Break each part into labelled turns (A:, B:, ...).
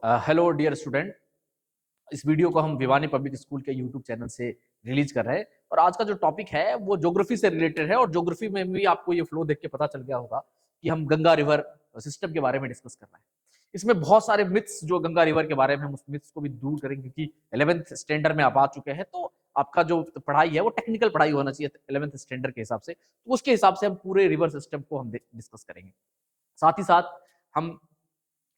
A: Hello dear student. इस video को हम भिवानी पब्लिक स्कूल के यूट्यूब चैनल से रिलीज कर रहे हैं और आज का जो टॉपिक है वो ज्योग्राफी से रिलेटेड है और ज्योग्राफी में भी आपको ये फ्लो देख के पता चल गया होगा कि हम गंगा रिवर सिस्टम के बारे में डिस्कस कर रहे हैं। इसमें बहुत सारे मिथ्स जो गंगा रिवर के बारे में हम उस मिथ्स को भी दूर करेंगे क्योंकि 11th स्टैंडर्ड में आप आ चुके हैं, तो आपका जो पढ़ाई है वो टेक्निकल पढ़ाई होना चाहिए 11th स्टैंडर्ड के हिसाब से। तो उसके हिसाब से हम पूरे रिवर सिस्टम को हम डिस्कस करेंगे। साथ ही साथ हम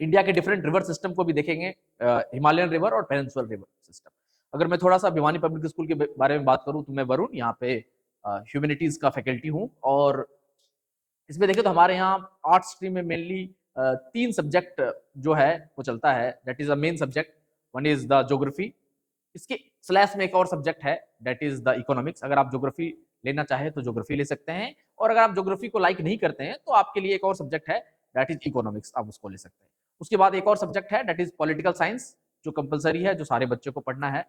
A: इंडिया के डिफरेंट रिवर सिस्टम को भी देखेंगे, हिमालयन रिवर और पेनिनसुलर रिवर सिस्टम। अगर मैं थोड़ा सा भिवानी पब्लिक स्कूल के बारे में बात करूं तो मैं वरुण, यहाँ पे ह्यूमैनिटीज का फैकल्टी हूं और इसमें देखें तो हमारे यहाँ आर्ट स्ट्रीम में मेनली 3 सब्जेक्ट जो है वो चलता है। That is a main subject, one is the geography, इसके स्लैश में एक और सब्जेक्ट है दैट इज द इकोनॉमिक्स। अगर आप ज्योग्राफी लेना चाहे तो ज्योग्राफी ले सकते हैं और अगर आप ज्योग्राफी को लाइक नहीं करते हैं तो आपके लिए एक और सब्जेक्ट है दैट इज इकोनॉमिक्स, आप उसको ले सकते हैं। उसके बाद एक और सब्जेक्ट है दैट इज पॉलिटिकल साइंस, जो कंपलसरी है, जो सारे बच्चों को पढ़ना है।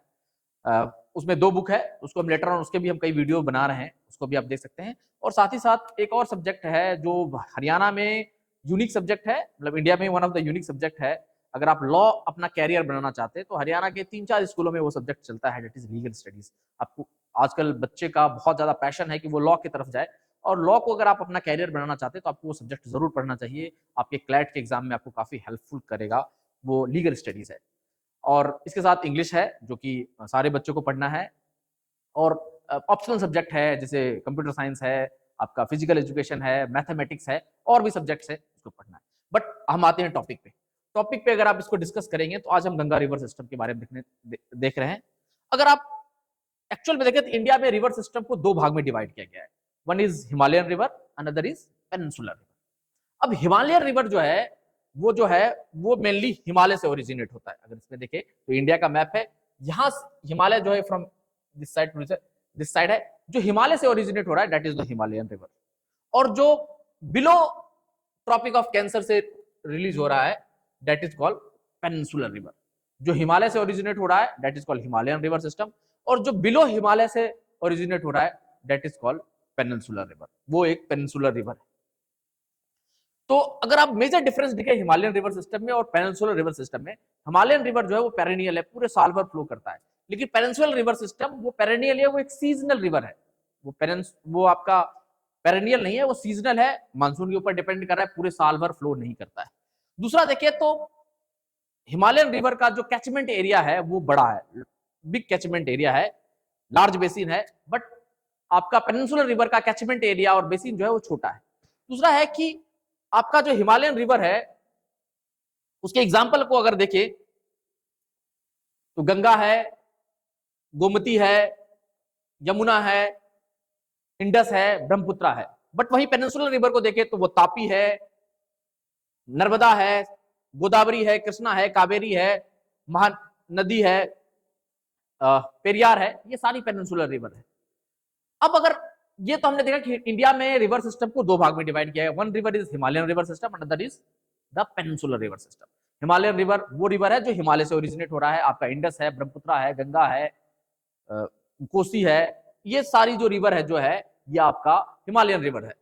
A: उसमें 2 बुक है, उसको हम लेटर ऑन उसके भी हम कई वीडियो बना रहे हैं, उसको भी आप देख सकते हैं। और साथ ही साथ एक और सब्जेक्ट है जो हरियाणा में यूनिक सब्जेक्ट है, मतलब इंडिया में one of the unique subject है। अगर आप लॉ अपना कैरियर बनाना चाहते हैं तो हरियाणा के 3-4 स्कूलों में वो सब्जेक्ट चलता है, दैट इज लीगल स्टडीज। आपको आजकल बच्चे का बहुत ज्यादा पैशन है कि वो लॉ की तरफ जाए और लॉ को अगर आप अपना कैरियर बनाना चाहते हैं तो आपको वो सब्जेक्ट जरूर पढ़ना चाहिए। आपके क्लैट के एग्जाम में आपको काफी हेल्पफुल करेगा, वो लीगल स्टडीज है। और इसके साथ इंग्लिश है जो कि सारे बच्चों को पढ़ना है और ऑप्शनल सब्जेक्ट है जैसे कंप्यूटर साइंस है, आपका फिजिकल एजुकेशन है, मैथमेटिक्स है और भी सब्जेक्ट्स है, उसको पढ़ना है। बट हम आते हैं टॉपिक पे। टॉपिक पे अगर आप इसको डिस्कस करेंगे तो आज हम गंगा रिवर सिस्टम के बारे में देख रहे हैं। अगर आप एक्चुअल में देखें तो इंडिया में रिवर सिस्टम को 2 भाग में डिवाइड किया गया है। One is Himalayan river, another is peninsular river. अब हिमालयन रिवर जो है वो मेनली हिमालय से ओरिजिनेट होता है। अगर इसमें देखें तो इंडिया का मैप है, यहां हिमालय जो है फ्रॉम दिस साइड है, जो हिमालय से ओरिजिनेट हो रहा है that is the Himalayan river. और जो बिलो ट्रॉपिक ऑफ कैंसर से रिलीज हो रहा है that is called peninsular river. जो हिमालय से ओरिजिनेट हो रहा है that is called Himalayan river system और जो बिलो हिमालय से ओरिजिनेट हो रहा है that is called peninsular river, वो एक पेनिनसुलर रिवर है। तो अगर आप मेजर डिफरेंस देखें हिमालयन रिवर सिस्टम में और पेनिनसुलर रिवर सिस्टम में, हिमालयन रिवर जो है वो पेरेनियल है, पूरे साल भर फ्लो करता है। लेकिन पेनिनसुलर रिवर सिस्टम वो पेरेनियल है, वो एक सीजनल रिवर है। वो आपका पेरेनियल नहीं है, वो सीजनल है, मानसून के ऊपर डिपेंड कर रहा है, पूरे साल भर फ्लो नहीं करता है। दूसरा देखिए तो हिमालयन रिवर का जो कैचमेंट एरिया है वो बड़ा है, बिग कैचमेंट एरिया है, लार्ज बेसिन है। बट आपका पेनिनसुलर रिवर का कैचमेंट एरिया और बेसिन जो है वो छोटा है। दूसरा है कि आपका जो हिमालयन रिवर है उसके एग्जाम्पल को अगर देखें तो गंगा है, गोमती है, यमुना है, इंडस है, ब्रह्मपुत्र है। बट वहीं पेनिनसुलर रिवर को देखें तो वो तापी है, नर्मदा है, गोदावरी है, कृष्णा है, कावेरी है, महानदी है, पेरियार है, ये सारी पेनिनसुलर रिवर है। अब अगर ये तो हमने देखा कि इंडिया में रिवर सिस्टम को 2 भाग में डिवाइड किया है। One river is Himalayan river system, another is the peninsular river system. Himalayan river वो रिवर है जो हिमालय से ओरिजिनेट हो रहा है, आपका इंडस है, ब्रह्मपुत्र है, गंगा है, कोसी है, ये सारी जो रिवर है जो है ये आपका हिमालयन रिवर है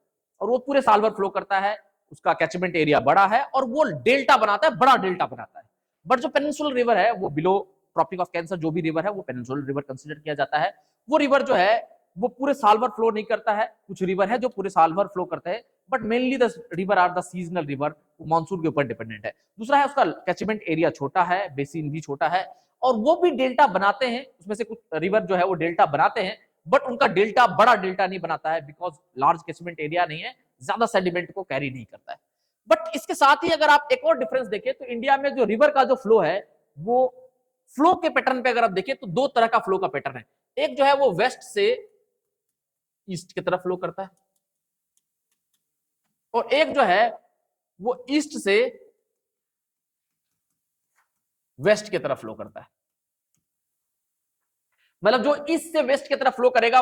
A: और वो पूरे साल भर फ्लो करता है। उसका कैचमेंट एरिया बड़ा है और वो डेल्टा बनाता है, बड़ा डेल्टा बनाता है। बट जो पेनिनसुलर रिवर है वो बिलो ट्रॉपिक ऑफ कैंसर जो भी रिवर है वो पेनिनसुलर रिवर कंसिडर किया जाता है। वो रिवर जो है वो पूरे साल भर फ्लो नहीं करता है, कुछ रिवर है जो पूरे साल भर फ्लो करते हैं, but mainly the river are the seasonal river, monsoon के ऊपर डिपेंडेंट है। दूसरा है उसका कैचमेंट एरिया छोटा है, बेसिन भी छोटा है और वो भी डेल्टा बनाते हैं। उसमें से कुछ रिवर जो है वो डेल्टा बनाते हैं बट उनका डेल्टा बड़ा डेल्टा नहीं बनाता है बिकॉज लार्ज कैचमेंट एरिया नहीं है, ज्यादा सेडिमेंट को कैरी नहीं करता है। बट इसके साथ ही अगर आप एक और डिफरेंस देखें तो इंडिया में जो रिवर का जो फ्लो है वो फ्लो के पैटर्न पे अगर आप देखें तो 2 तरह का फ्लो का पैटर्न है। एक जो है वो वेस्ट से ईस्ट की तरफ फ्लो करता है और एक जो है वो ईस्ट से वेस्ट की तरफ फ्लो करता है। मतलब जो ईस्ट से वेस्ट की तरफ फ्लो करेगा,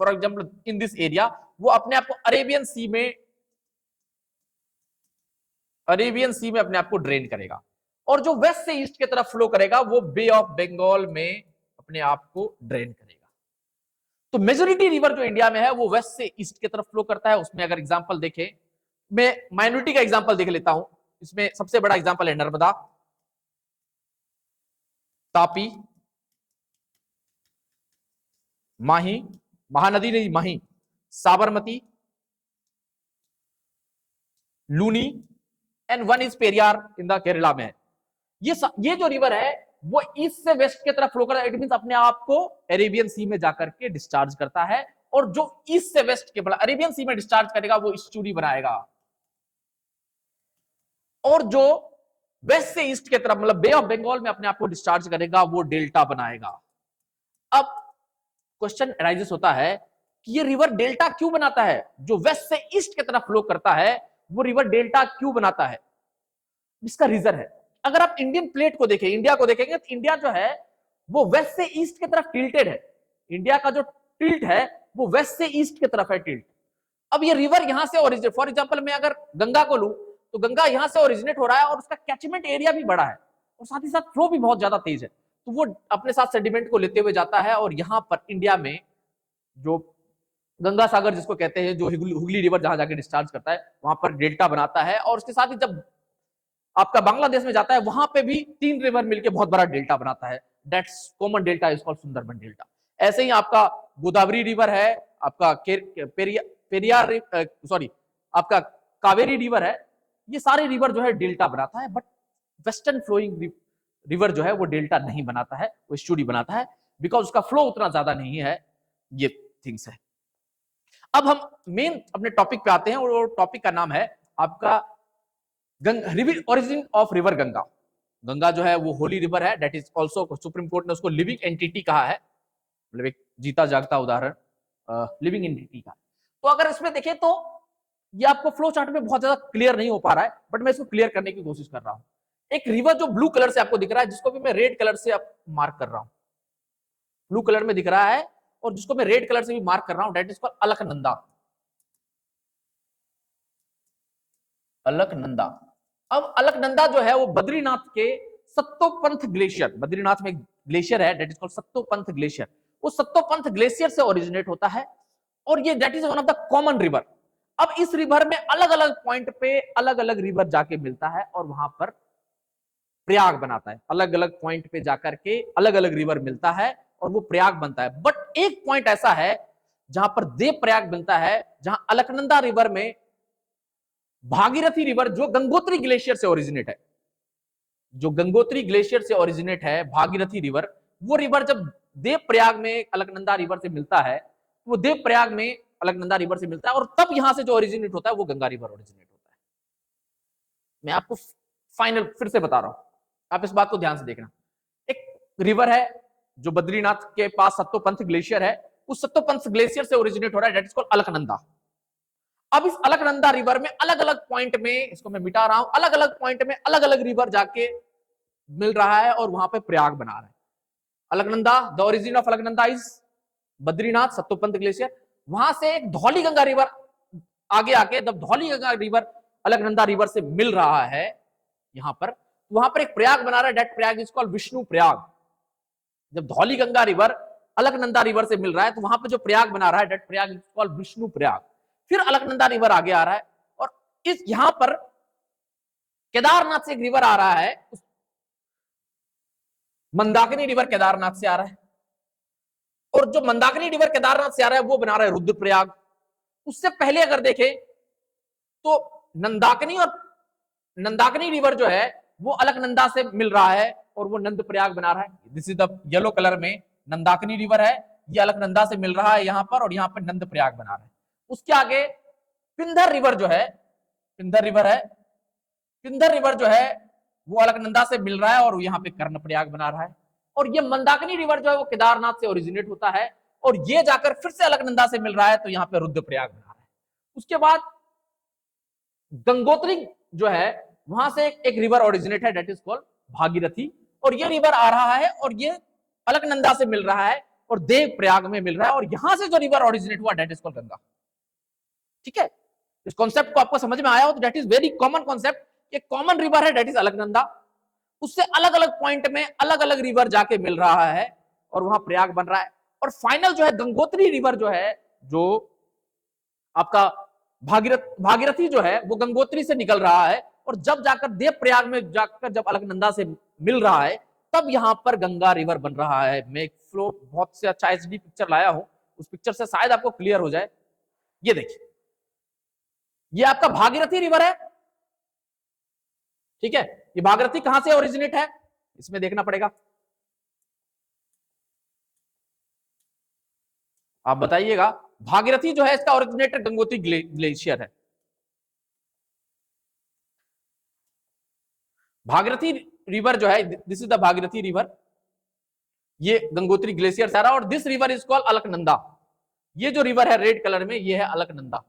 A: for example in this area, वो अपने आप को अरेबियन सी में अपने आप को ड्रेन करेगा और जो वेस्ट से ईस्ट की तरफ फ्लो करेगा वो बे ऑफ बंगाल में अपने आप को ड्रेन करेगा। तो मेजोरिटी रिवर जो इंडिया में है वो वेस्ट से ईस्ट की तरफ फ्लो करता है। उसमें अगर एग्जांपल देखें, मैं माइनॉरिटी का एग्जांपल देख लेता हूं। इसमें सबसे बड़ा एग्जांपल है नर्मदा, तापी, माही, महानदी नहीं Mahi, Sabarmati, Luni, and one is Periyar in the Kerala में है। ये जो रिवर है वो ईस्ट से वेस्ट की तरफ फ्लो करता है। इट मींस अपने आप को अरेबियन सी में जाकर के डिस्चार्ज करता है, और जो ईस्ट से वेस्ट के मतलब अरेबियन सी में डिस्चार्ज करेगा वो ईस्चुरी बनाएगा, और जो वेस्ट से ईस्ट की तरफ मतलब बे ऑफ बंगाल में अपने आप को डिस्चार्ज करेगा वो डेल्टा बनाएगा। अब क्वेश्चन अराइजेस होता है कि ये रिवर डेल्टा क्यों बनाता है? जो वेस्ट से ईस्ट की तरफ फ्लो करता है वो रिवर डेल्टा क्यों बनाता है? इसका रीजन है, अगर आप इंडियन प्लेट को देखें, इंडिया को देखेंगे तो इंडिया जो है वो वेस्ट से ईस्ट की तरफ टिल्टेड है। इंडिया का जो टिल्ट है वो वेस्ट से ईस्ट की तरफ है टिल्ट। अब ये रिवर यहां से ओरिजिनेट, फॉर एग्जांपल मैं अगर गंगा को लूं तो गंगा यहां से ओरिजिनेट हो रहा है और उसका कैचमेंट एरिया भी बड़ा है और साथ ही साथ फ्लो भी बहुत ज्यादा तेज है, तो वो अपने साथ सेडिमेंट को लेते हुए जाता है और यहां पर इंडिया में जो गंगा सागर जिसको कहते हैं, जो हुगली रिवर जहां जाके डिस्चार्ज करता है वहां पर डेल्टा बनाता है। और उसके साथ ही जब आपका बांग्लादेश में जाता है वहां पे भी 3 रिवर मिलकर बहुत बड़ा डेल्टा बनाता है, that's common delta is called Sundarban delta. ऐसे ही आपका गोदावरी रिवर है, आपका पेरियार सॉरी आपका कावेरी रिवर है, ये सारे रिवर जो है डेल्टा बनाता है, बट वेस्टर्न फ्लोइंग रिवर जो है वो डेल्टा नहीं बनाता है, वो एस्चुरी बनाता है, बिकॉज उसका फ्लो उतना ज्यादा नहीं है। ये थिंग्स है। अब हम मेन अपने टॉपिक पे आते हैं और टॉपिक का नाम है आपका river origin of river Ganga. Ganga जो है वो होली रिवर है, that is also supreme court ने उसको लिविंग एंटिटी कहा है, मतलब एक जीता जागता उदाहरण लिविंग एंटिटी का। तो अगर इसमें देखें तो ये आपको फ्लो चार्ट में बहुत ज्यादा क्लियर नहीं हो पा रहा है, बट मैं इसको क्लियर करने की कोशिश कर रहा हूं। एक रिवर जो ब्लू कलर से आपको दिख रहा है, जिसको भी मैं रेड कलर से मार्क कर रहा हूं, ब्लू कलर में दिख रहा है और जिसको मैं रेड कलर से भी मार्क कर रहा हूं, that is called Alaknanda. Alaknanda. अब अलकनंदा जो है वो बद्रीनाथ के सत्तोपंथ ग्लेशियर, बद्रीनाथ में ग्लेशियर है दैट इज कॉल्ड सत्तोपंथ ग्लेशियर, वो सत्तोपंथ ग्लेशियर से ओरिजिनेट होता है और ये that is one of the common river. अब इस रिवर में अलग अलग पॉइंट पे अलग अलग रिवर जाके मिलता है और वहां पर प्रयाग बनाता है, अलग अलग पॉइंट पे जाकर के अलग अलग रिवर मिलता है और वो प्रयाग बनता है। बट एक पॉइंट ऐसा है जहां पर देव प्रयाग बनता है, जहां अलकनंदा रिवर में भागीरथी रिवर जो गंगोत्री ग्लेशियर से ओरिजिनेट है, जो गंगोत्री ग्लेशियर से ओरिजिनेट है भागीरथी रिवर, वो रिवर जब देव प्रयाग में अलकनंदा रिवर से मिलता है, वो देव प्रयाग में अलकनंदा रिवर से मिलता है और तब यहां से जो ओरिजिनेट होता है वो गंगा रिवर ओरिजिनेट होता है। मैं आपको फाइनल फिर से बता रहा हूं, आप इस बात को ध्यान से देखना। एक रिवर है जो बद्रीनाथ के पास सत्तोपंथ ग्लेशियर है, उस सत्तोपंथ ग्लेशियर से ओरिजिनेट हो रहा है, दैट इज कॉल्ड अलकनंदा। अब इस अलकनंदा रिवर में अलग अलग पॉइंट में, इसको मैं मिटा रहा हूं, अलग अलग पॉइंट में अलग अलग रिवर जाके मिल रहा है और वहां पे प्रयाग बना रहा है। Alaknanda, the origin of Alaknanda is Badrinath Satopanth glacier. वहां से एक धौली गंगा रिवर आगे आके, जब धौली गंगा रिवर अलकनंदा रिवर से मिल रहा है यहां पर, वहां पर एक प्रयाग बना रहा है, that Prayag is called Vishnu Prayag. जब धौली गंगा रिवर अलकनंदा रिवर से मिल रहा है तो वहां पर जो प्रयाग बना रहा है, that Prayag is called Vishnu Prayag. फिर अलकनंदा रिवर आगे आ रहा है और इस यहां पर केदारनाथ से एक रिवर आ रहा है, मंदाकिनी रिवर केदारनाथ से आ रहा है, और जो मंदाकिनी रिवर केदारनाथ से आ रहा है वो बना रहा है रुद्रप्रयाग। उससे पहले अगर देखें तो नंदाकिनी रिवर जो है वो अलकनंदा से मिल रहा है और वो नंद प्रयाग बना रहा है। This is the yellow colour में नंदाकिनी रिवर है, ये अलकनंदा से मिल रहा है यहां पर और यहां पर नंद प्रयाग बना रहा है। उसके आगे पिंधर रिवर जो है, पिंधर रिवर है, पिंधर रिवर जो है वो अलकनंदा से मिल रहा है और यहां पे कर्ण प्रयाग बना रहा है। और ये मंदाकिनी रिवर जो है वो केदारनाथ से ओरिजिनेट होता है और ये जाकर फिर से अलकनंदा से मिल रहा है, तो यहां पे रुद्रप्रयाग बना रहा है। उसके बाद गंगोत्री जो है वहां से एक रिवर ओरिजिनेट है, दैट इज कॉल्ड भागीरथी, और ये रिवर आ रहा है और ये अलकनंदा से मिल रहा है और देव प्रयाग में मिल रहा है और यहां से जो रिवर ओरिजिनेट हुआ दैट इज कॉल्ड गंगा। ठीक है, इस कॉन्सेप्ट को आपको समझ में आया हो तो that is very common concept. एक कॉमन रिवर है दैट इज अलकनंदा, उससे अलग अलग पॉइंट में अलग अलग रिवर जाके मिल रहा है और वहां प्रयाग बन रहा है। और फाइनल जो है गंगोत्री रिवर जो है, जो आपका भागीरथी जो है वो गंगोत्री से निकल रहा है और जब जाकर देव प्रयाग में जाकर जब अलकनंदा से मिल रहा है तब यहां पर गंगा रिवर बन रहा है। मैं एक फ्लो बहुत से अच्छा एचडी पिक्चर लाया हूं, उस पिक्चर से शायद आपको क्लियर हो जाए। ये देखिए, ये आपका भागीरथी रिवर है, ठीक है। ये भागीरथी कहां से ओरिजिनेट है, इसमें देखना पड़ेगा। आप बताइएगा, भागीरथी जो है इसका ओरिजिनेटर गंगोत्री ग्लेशियर है। भागीरथी रिवर जो है, this is the Bhagirathi river, ये गंगोत्री ग्लेशियर से आ रहा है, और this river is called Alaknanda. ये जो रिवर है रेड कलर में, ये है अलकनंदा,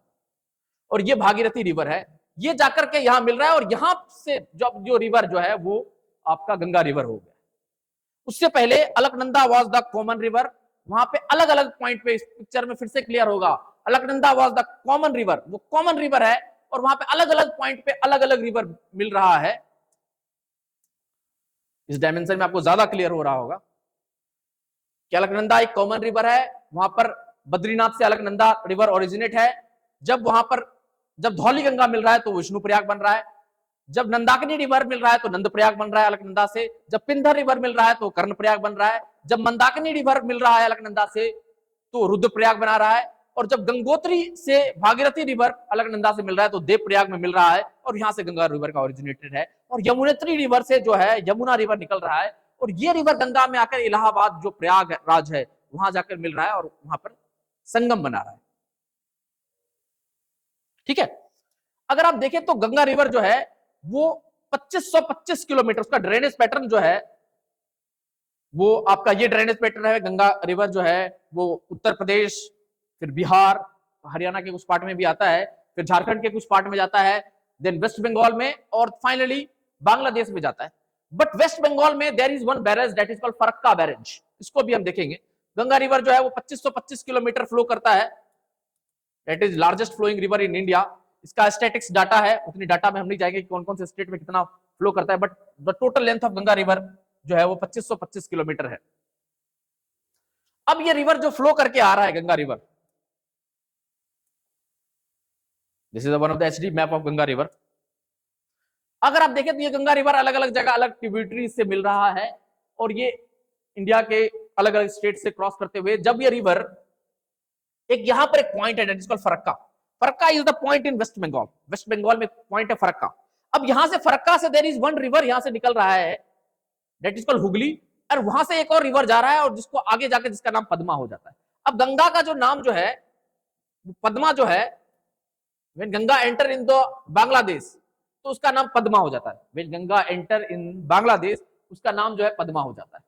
A: और ये भागीरथी रिवर है। ये जाकर के यहां मिल रहा है, और यहां से जो रिवर जो है वो आपका गंगा रिवर हो गया। उससे पहले Alaknanda was the common river. वहां पे अलग अलग पॉइंट पे, इस पिक्चर में फिर से क्लियर होगा, Alaknanda was the common river, वो कॉमन रिवर है, और वहां पे अलग अलग पॉइंट पे अलग अलग रिवर मिल रहा है। इस डायमेंशन में आपको ज्यादा क्लियर हो रहा होगा कि अलकनंदा एक कॉमन रिवर है। वहां पर बद्रीनाथ से अलकनंदा रिवर ओरिजिनेट है। जब वहां पर जब धौली गंगा मिल रहा है तो विष्णु प्रयाग बन रहा है। जब नंदाकिनी रिवर मिल रहा है तो नंद प्रयाग बन रहा है अलकनंदा से। जब पिंधर रिवर मिल रहा है तो कर्ण प्रयाग बन रहा है। जब मंदाकिनी रिवर मिल रहा है अलकनंदा से तो रुद्र प्रयाग बना रहा है। और जब गंगोत्री से भागीरथी रिवर अलकनंदा से मिल रहा है तो देव प्रयाग में मिल रहा है, और यहां से गंगा रिवर का ओरिजिनेटेड है। और यमुनेत्री रिवर से जो है यमुना रिवर निकल रहा है, और ये रिवर गंगा में आकर इलाहाबाद जो प्रयाग राज है वहां जाकर मिल रहा है, और वहां पर संगम बना रहा है, ठीक है। अगर आप देखें तो गंगा रिवर जो है वो 2525 किलोमीटर, उसका ड्रेनेज पैटर्न जो है वो आपका ये ड्रेनेज पैटर्न है। गंगा रिवर जो है वो उत्तर प्रदेश, फिर बिहार, हरियाणा के कुछ पार्ट में भी आता है, फिर झारखंड के कुछ पार्ट में जाता है, देन वेस्ट बंगाल में, और फाइनली बांग्लादेश में जाता है। बट वेस्ट बंगाल में there is one barrage that is called Farakka barrage, इसको भी हम देखेंगे। गंगा रिवर जो है वो 2525 किलोमीटर फ्लो करता है, that is largest flowing river in India. इसका स्टैटिक्स डाटा है, उतनी डाटा में हम नहीं जाएंगे कि कौन कौन से स्टेट में कितना फ्लो करता है, but the total length of Ganga river जो है वो 2525 किलोमीटर है। अब ये रिवर जो फ्लो करके आ रहा है Ganga river, this is one of the HD map of Ganga river. अगर आप देखें तो ये गंगा रिवर अलग अलग जगह अलग ट्रिब्यूटरीज से मिल रहा है, और ये इंडिया के अलग अलग स्टेट से क्रॉस करते हुए जब ये रिवर एक यहां पर एक पॉइंट है that is called Farakka. Farakka is the point in West Bengal, West Bengal में पॉइंट है फरक्का। अब यहां से फरक्का से देयर इज वन रिवर यहां से निकल रहा है दैट इज कॉल्ड हुगली, और वहां से एक और रिवर जा रहा है, और जिसको आगे जाकर जिसका नाम पद्मा हो जाता है। अब गंगा का जो नाम जो है पद्मा जो है, when Ganga enter in the Bangladesh तो उसका नाम पद्मा हो जाता है। When Ganga enter in Bangladesh उसका नाम जो है पद्मा हो जाता है।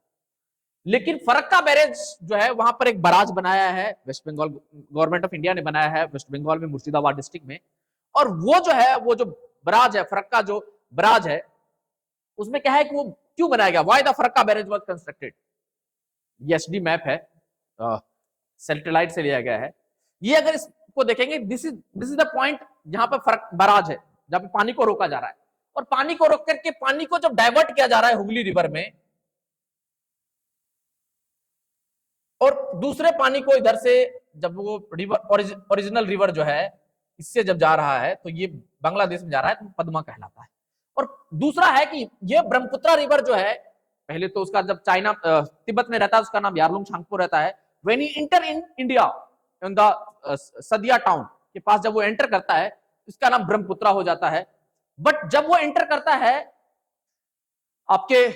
A: लेकिन फरक्का बैरेज जो है वहां पर एक बराज बनाया है, West Bengal government of India ने बनाया है वेस्ट बंगाल में, मुर्शिदाबाद डिस्ट्रिक्ट में। और वो जो है वो जो बराज है, फरक्का जो बराज है, उसमें क्या है कि वो क्यों बनाया गया, why the Farakka barrage was constructed. ये एचडी मैप है, सैटेलाइट से लिया गया है। ये अगर इसको देखेंगे, दिस इज द पॉइंट जहां पर फरक बराज है, जहां पे पानी को रोका जा रहा है, और पानी को रोक करके पानी को जब डाइवर्ट किया जा रहा है हुगली रिवर में, और दूसरे पानी को इधर से जब वो रिवर ओरिजिनल रिवर जो है इससे जब जा रहा है तो ये बांग्लादेश में जा रहा है तो पद्मा कहलाता है। और दूसरा है कि ये ब्रह्मपुत्र रिवर जो है, पहले तो उसका जब चाइना तिब्बत में रहता है उसका नाम यारलुंग छांगपो रहता है। When he inter in India in the Sadiya town के पास जब वो एंटर करता है इसका नाम ब्रह्मपुत्र हो जाता है। बट जब वो एंटर करता है आपके,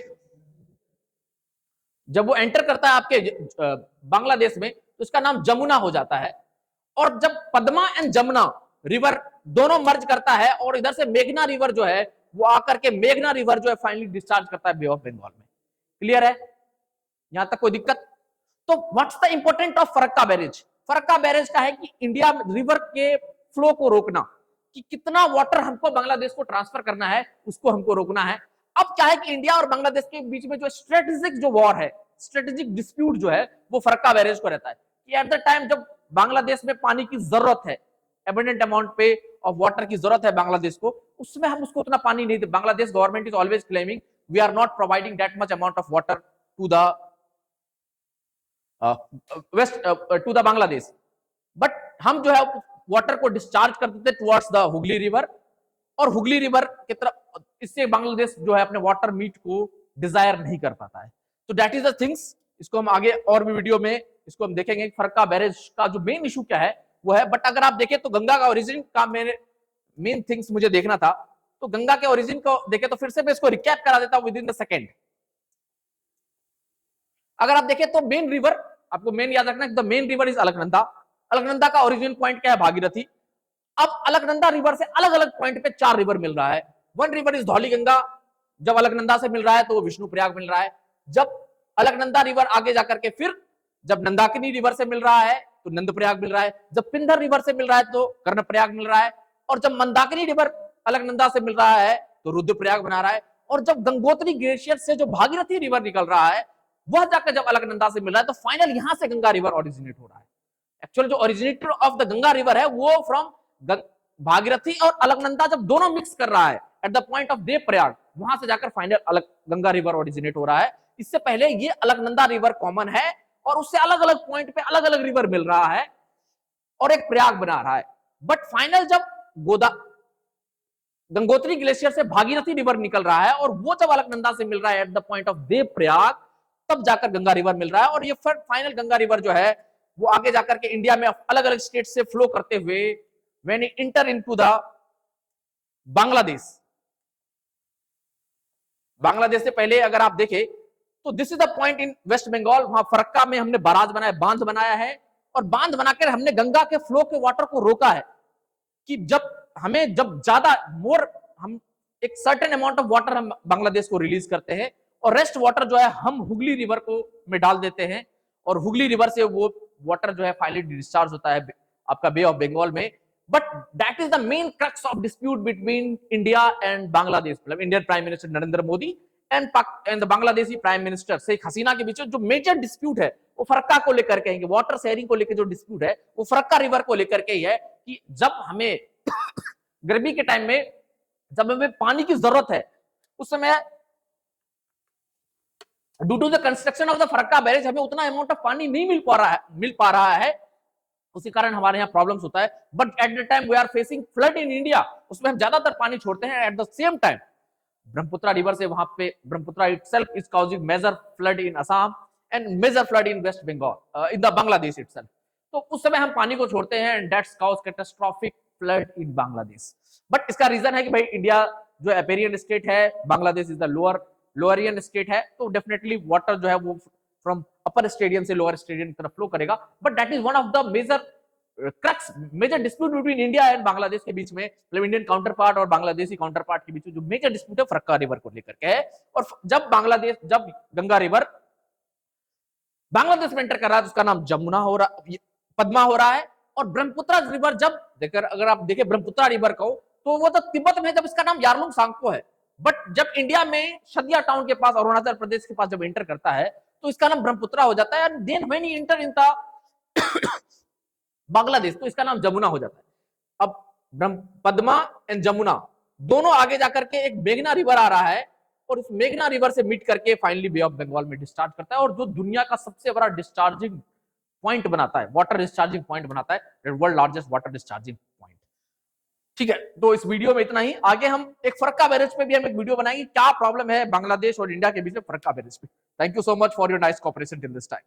A: जब वो एंटर करता है आपके बांग्लादेश में तो उसका नाम जमुना हो जाता है। और जब पद्मा एंड जमुना रिवर दोनों मर्ज करता है और इधर से मेघना रिवर जो है वो आकर के मेघना रिवर जो है फाइनली डिस्चार्ज करता है बे ऑफ बंगाल में। क्लियर है, यहां तक कोई दिक्कत? तो what's the important of Farakka barrage? Farakka barrage का है कि इंडिया रिवर के फ्लो को रोकना, कि कितना वाटर हमको बांग्लादेश को ट्रांसफर करना है उसको हमको रोकना है। अब क्या है कि इंडिया और बांग्लादेश के बीच में जो स्ट्रेटेजिक जो वॉर है, स्ट्रेटेजिक डिस्प्यूट जो है वो फरक्का बैरेज को रहता है कि एट द टाइम जब बांग्लादेश में पानी की जरूरत है, एबंडेंट अमाउंट पे ऑफ वाटर की जरूरत है बांग्लादेश को, उसमें हम उसको उतना पानी नहीं दे। Bangladesh government is always claiming we are not providing that much amount of water to the west to the Bangladesh. But हम जो है वाटर को डिस्चार्ज कर देते टुवर्ड्स द हुगली रिवर, और हुगली रिवर की तरफ, इससे बांग्लादेश जो है अपने वाटर मीट को डिजायर नहीं कर पाता है। तो दैट इज द थिंग्स, इसको हम आगे और भी वीडियो में इसको हम देखेंगे। फरक्का बैरेज का जो मेन इशू क्या है वो है, बट अगर आप देखें तो गंगा का ओरिजिन का मेन थिंग्स मुझे देखना था, तो गंगा के ओरिजिन को देखें तो फिर से मैं इसको रिकैप करा देता हूं विद इन द सेकेंड। अगर आप देखें तो मेन रिवर, आपको मेन याद रखना है, the main river is Alaknanda. Alaknanda का ओरिजिन पॉइंट क्या है? भागीरथी। अब अलकनंदा रिवर से अलग अलग पॉइंट पे 4 रिवर मिल रहा है। One river is Dhauli Ganga, जब अलकनंदा से मिल रहा है तो वो विष्णु प्रयाग मिल रहा है। जब अलकनंदा रिवर आगे जाकर के फिर जब नंदाकिनी रिवर से मिल रहा है तो नंद प्रयाग मिल रहा है। जब पिंधर रिवर से मिल रहा है तो कर्ण प्रयाग मिल रहा है। और जब मंदाकिनी रिवर अलकनंदा से मिल रहा है तो रुद्र प्रयाग बना रहा है। और जब गंगोत्री ग्लेशियर से जो भागीरथी रिवर निकल रहा है वह जाकर जब अलकनंदा से मिल रहा है तो फाइनल यहां से गंगा रिवर ओरिजिनेट हो रहा है। एक्चुअल जो originator of the Ganga river है वो फ्रॉम भागीरथी और अलकनंदा जब दोनों मिक्स कर रहा है at the point of Dev Prayag, वहां से जाकर फाइनल अलग गंगा रिवर ओरिजिनेट हो रहा है। इससे पहले ये अलकनंदा रिवर कॉमन है और उससे अलग अलग पॉइंट पे अलग अलग रिवर मिल रहा है और एक प्रयाग बना रहा है। बट फाइनल जब गंगोत्री ग्लेशियर से भागीरथी रिवर निकल रहा है और वो जब अलकनंदा से मिल रहा है at the point of Dev Prayag, तब जाकर गंगा रिवर मिल रहा है। और ये फाइनल गंगा रिवर जो है वो आगे जाकर के इंडिया में अलग अलग स्टेट से फ्लो करते हुए when it enter into the Bangladesh से पहले अगर आप देखें तो this is the point in West Bengal. वहां फरक्का में हमने बराज बनाया, बांध बनाया है और बांध बनाकर हमने गंगा के फ्लो के वाटर को रोका है कि जब ज्यादा हम एक सर्टेन अमाउंट ऑफ वाटर हम बांग्लादेश को रिलीज करते हैं और रेस्ट वाटर जो है हम हुगली रिवर को में डाल देते हैं और हुगली रिवर से वो वाटर जो है फाइनली डिस्चार्ज होता है आपका बे ऑफ बंगाल में। But that is the main crux of dispute between India and Bangladesh, मतलब Indian prime minister Narendra Modi and the Bangladeshi prime minister Sheikh Hasina के बीच जो मेजर डिस्प्यूट है वो फरक्का को लेकर के है। वाटर शेयरिंग को लेकर जो डिस्प्यूट है वो फरक्का रिवर को लेकर के ही है कि जब हमें गर्मी के टाइम में जब हमें पानी की जरूरत है उस समय due to the construction of the Farakka barrage हमें उतना अमाउंट ऑफ पानी नहीं मिल पा रहा है, उसी कारण हमारे यहाँ प्रॉब्लम्स होता है। But at the time we are facing flood in India, उसमें हम ज्यादातर पानी छोड़ते हैं। एट द सेम टाइम ब्रह्मपुत्र रिवर से वहां पे Brahmaputra itself is causing major flood in Assam and major flood in West Bengal in the Bangladesh itself. तो उस समय हम पानी को छोड़ते हैं and that's cause catastrophic flood in Bangladesh. But इसका रीजन है कि भाई इंडिया जो एपेरियन स्टेट है, बांग्लादेश इज द लोअरियन स्टेट है, तो डेफिनेटली वाटर जो है वो फ्रॉम अपर स्टेडियम से लोअर स्टेडियम की तरफ फ्लो करेगा। But that is one of the major dispute between India and Bangladesh के बीच में, मतलब इंडियन काउंटर पार्ट और बांग्लादेशी काउंटर पार्ट के बीच में जो मेजर डिस्प्यूट है फरक्का रिवर को लेकर के है। और जब गंगा रिवर बांग्लादेश में एंटर कर रहा है तो उसका नाम पद्मा हो रहा है। और ब्रह्मपुत्र रिवर अगर आप देखें ब्रह्मपुत्र रिवर को तो वो तो तिब्बत में, जब इसका नाम यारलुंग सांगपो है। बट जब इंडिया में शदिया टाउन के पास अरुणाचल प्रदेश के पास जब एंटर करता है तो इसका नाम ब्रह्मपुत्र हो जाता है। Then when he enter in Bangladesh तो इसका नाम जमुना हो जाता है। अब पद्मा एंड जमुना दोनों आगे जाकर के एक मेघना रिवर आ रहा है और उस मेघना रिवर से मीट करके फाइनली बे ऑफ बंगाल में डिस्चार्ज करता है और जो दुनिया का सबसे बड़ा डिस्चार्जिंग पॉइंट बनाता है, वाटर डिस्चार्जिंग पॉइंट बनाता है, world largest water discharging point. ठीक है, तो इस वीडियो में इतना ही। आगे हम एक फरक्का बैरेज पे भी हम एक वीडियो बनाएंगे, क्या प्रॉब्लम है बांग्लादेश और इंडिया के बीच में फरक्का बैरेज पे। Thank you so much for your nice cooperation till this time.